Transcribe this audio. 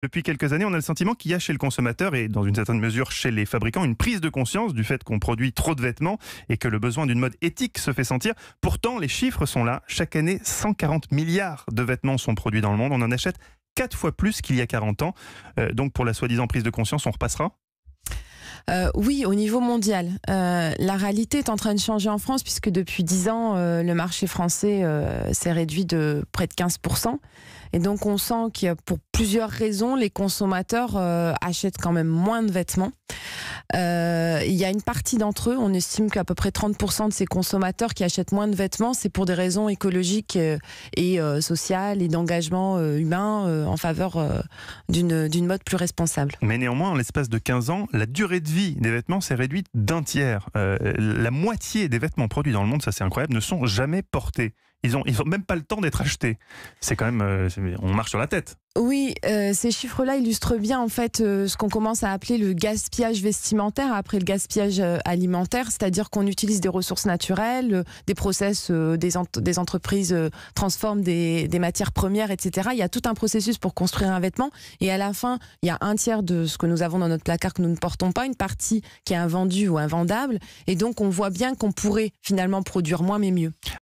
Depuis quelques années, on a le sentiment qu'il y a chez le consommateur et dans une certaine mesure chez les fabricants une prise de conscience du fait qu'on produit trop de vêtements et que le besoin d'une mode éthique se fait sentir. Pourtant, les chiffres sont là. Chaque année, 140 milliards de vêtements sont produits dans le monde. On en achète 4 fois plus qu'il y a 40 ans. Donc pour la soi-disant prise de conscience, on repassera ? Oui, au niveau mondial. La réalité est en train de changer en France puisque depuis 10 ans, le marché français s'est réduit de près de 15%. Et donc on sent qu'il y a, pour plusieurs raisons, les consommateurs achètent quand même moins de vêtements. Il y a une partie d'entre eux, on estime qu'à peu près 30% de ces consommateurs qui achètent moins de vêtements, c'est pour des raisons écologiques et sociales et d'engagement humain en faveur d'une mode plus responsable. Mais néanmoins, en l'espace de 15 ans, la durée de vie des vêtements s'est réduite d'un tiers. La moitié des vêtements produits dans le monde, ça c'est incroyable, ne sont jamais portés. Ils ont même pas le temps d'être achetés. C'est quand même, on marche sur la tête. Oui, ces chiffres-là illustrent bien en fait ce qu'on commence à appeler le gaspillage vestimentaire après le gaspillage alimentaire, c'est-à-dire qu'on utilise des ressources naturelles, des process, des entreprises transforment des matières premières, etc. Il y a tout un processus pour construire un vêtement et à la fin, il y a un tiers de ce que nous avons dans notre placard que nous ne portons pas, une partie qui est invendue ou invendable et donc on voit bien qu'on pourrait finalement produire moins mais mieux.